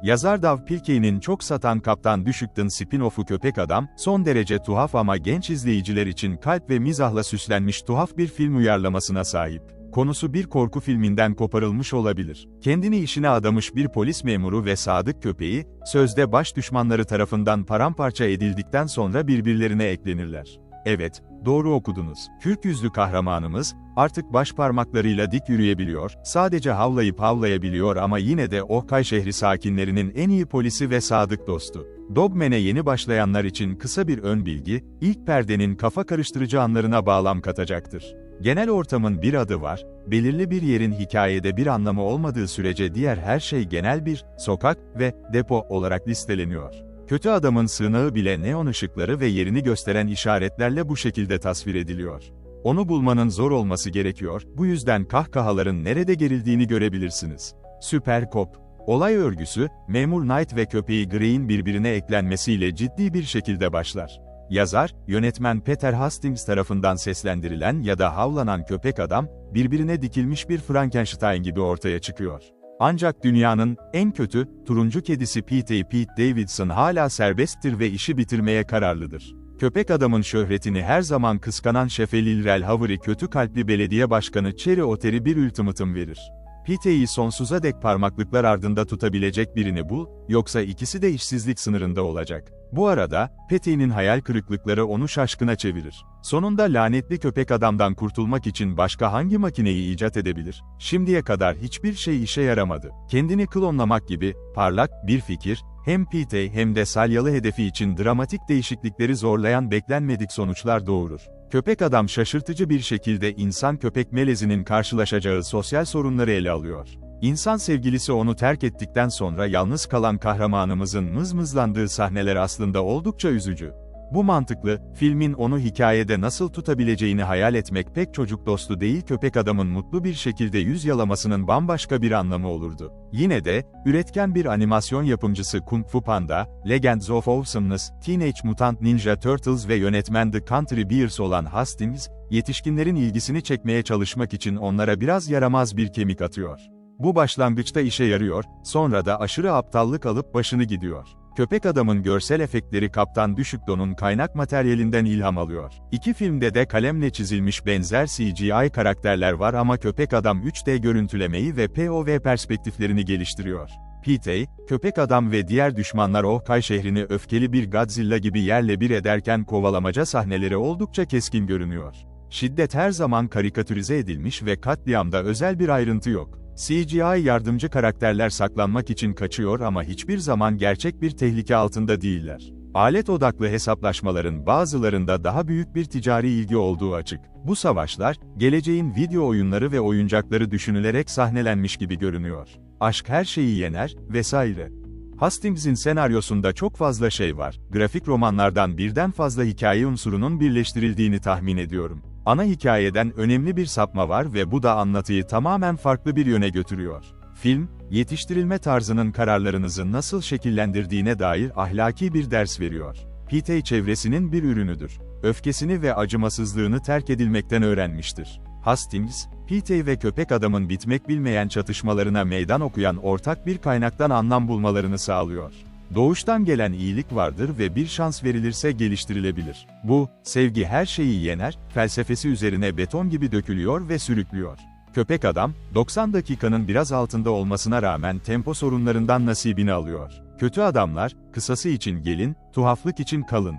Yazar Dav Pilkey'nin çok satan Kaptan Düşüktün spin-off'u Köpek Adam, son derece tuhaf ama genç izleyiciler için kalp ve mizahla süslenmiş tuhaf bir film uyarlamasına sahip. Konusu bir korku filminden koparılmış olabilir. Kendini işine adamış bir polis memuru ve sadık köpeği, sözde baş düşmanları tarafından paramparça edildikten sonra birbirlerine eklenirler. Evet, doğru okudunuz. Kürk yüzlü kahramanımız, artık baş parmaklarıyla dik yürüyebiliyor, sadece havlayıp havlayabiliyor ama yine de Okay şehri sakinlerinin en iyi polisi ve sadık dostu. Dogman'e yeni başlayanlar için kısa bir ön bilgi, ilk perdenin kafa karıştırıcı anlarına bağlam katacaktır. Genel ortamın bir adı var, belirli bir yerin hikayede bir anlamı olmadığı sürece diğer her şey genel bir sokak ve depo olarak listeleniyor. Kötü adamın sığınağı bile neon ışıkları ve yerini gösteren işaretlerle bu şekilde tasvir ediliyor. Onu bulmanın zor olması gerekiyor, bu yüzden kahkahaların nerede gerildiğini görebilirsiniz. Süper Cop. Olay örgüsü, Memur Knight ve köpeği Grey'in birbirine eklenmesiyle ciddi bir şekilde başlar. Yazar, yönetmen Peter Hastings tarafından seslendirilen ya da havlanan köpek adam, birbirine dikilmiş bir Frankenstein gibi ortaya çıkıyor. Ancak dünyanın en kötü, turuncu kedisi Pete Davidson hala serbesttir ve işi bitirmeye kararlıdır. Köpek adamın şöhretini her zaman kıskanan şefe Lil Howery kötü kalpli belediye başkanı Cherry Otter'i bir ultimatum verir. Pete'yi sonsuza dek parmaklıklar ardında tutabilecek birini bul, yoksa ikisi de işsizlik sınırında olacak. Bu arada, Pete'nin hayal kırıklıkları onu şaşkına çevirir. Sonunda lanetli köpek adamdan kurtulmak için başka hangi makineyi icat edebilir? Şimdiye kadar hiçbir şey işe yaramadı. Kendini klonlamak gibi, parlak bir fikir, hem Pete hem de salyalı hedefi için dramatik değişiklikleri zorlayan beklenmedik sonuçlar doğurur. Köpek Adam şaşırtıcı bir şekilde insan-köpek melezinin karşılaşacağı sosyal sorunları ele alıyor. İnsan sevgilisi onu terk ettikten sonra yalnız kalan kahramanımızın mızmızlandığı sahneler aslında oldukça üzücü. Bu mantıklı, filmin onu hikayede nasıl tutabileceğini hayal etmek pek çocuk dostu değil köpek adamın mutlu bir şekilde yüz yalamasının bambaşka bir anlamı olurdu. Yine de, üretken bir animasyon yapımcısı Kung Fu Panda, Legends of Awesomeness, Teenage Mutant Ninja Turtles ve yönetmen The Country Bears olan Hastings, yetişkinlerin ilgisini çekmeye çalışmak için onlara biraz yaramaz bir kemik atıyor. Bu başlangıçta işe yarıyor, sonra da aşırı aptallık alıp başını gidiyor. Köpek Adam'ın görsel efektleri Kaptan Düşüktün'ün kaynak materyalinden ilham alıyor. İki filmde de kalemle çizilmiş benzer CGI karakterler var ama Köpek Adam 3D görüntülemeyi ve POV perspektiflerini geliştiriyor. Pete, Köpek Adam ve diğer düşmanlar Okay şehrini öfkeli bir Godzilla gibi yerle bir ederken kovalamaca sahneleri oldukça keskin görünüyor. Şiddet her zaman karikatürize edilmiş ve katliamda özel bir ayrıntı yok. CGI yardımcı karakterler saklanmak için kaçıyor ama hiçbir zaman gerçek bir tehlike altında değiller. Alet odaklı hesaplaşmaların bazılarında daha büyük bir ticari ilgi olduğu açık. Bu savaşlar, geleceğin video oyunları ve oyuncakları düşünülerek sahnelenmiş gibi görünüyor. Aşk her şeyi yener, vesaire. Hastings'in senaryosunda çok fazla şey var. Grafik romanlardan birden fazla hikaye unsurunun birleştirildiğini tahmin ediyorum. Ana hikayeden önemli bir sapma var ve bu da anlatıyı tamamen farklı bir yöne götürüyor. Film, yetiştirilme tarzının kararlarınızı nasıl şekillendirdiğine dair ahlaki bir ders veriyor. Pete çevresinin bir ürünüdür. Öfkesini ve acımasızlığını terk edilmekten öğrenmiştir. Hastings, Pete ve Köpek Adam'ın bitmek bilmeyen çatışmalarına meydan okuyan ortak bir kaynaktan anlam bulmalarını sağlıyor. Doğuştan gelen iyilik vardır ve bir şans verilirse geliştirilebilir. Bu, sevgi her şeyi yener, felsefesi üzerine beton gibi dökülüyor ve sürüklüyor. Köpek Adam, 90 dakikanın biraz altında olmasına rağmen tempo sorunlarından nasibini alıyor. Kötü adamlar, kısası için gelin, tuhaflık için kalın.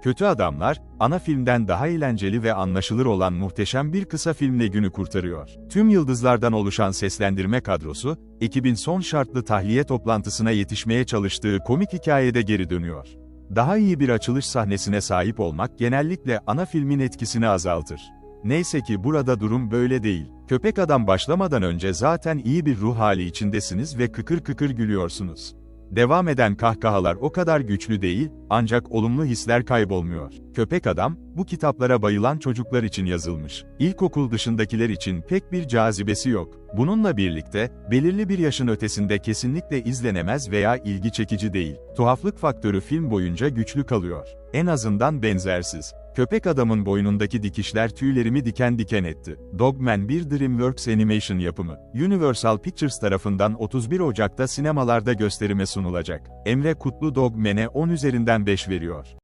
Kötü Adamlar, ana filmden daha eğlenceli ve anlaşılır olan muhteşem bir kısa filmle günü kurtarıyor. Tüm yıldızlardan oluşan seslendirme kadrosu, ekibin son şartlı tahliye toplantısına yetişmeye çalıştığı komik hikayede geri dönüyor. Daha iyi bir açılış sahnesine sahip olmak genellikle ana filmin etkisini azaltır. Neyse ki burada durum böyle değil. Köpek Adam başlamadan önce zaten iyi bir ruh hali içindesiniz ve kıkır kıkır gülüyorsunuz. Devam eden kahkahalar o kadar güçlü değil, ancak olumlu hisler kaybolmuyor. Köpek Adam, bu kitaplara bayılan çocuklar için yazılmış. İlkokul dışındakiler için pek bir cazibesi yok. Bununla birlikte, belirli bir yaşın ötesinde kesinlikle izlenemez veya ilgi çekici değil. Tuhaflık faktörü film boyunca güçlü kalıyor. En azından benzersiz. Köpek adamın boynundaki dikişler tüylerimi diken diken etti. Dogman bir DreamWorks Animation yapımı. Universal Pictures tarafından 31 Ocak'ta sinemalarda gösterime sunulacak. Emre Kutlu Dogman'e 10 üzerinden 5 veriyor.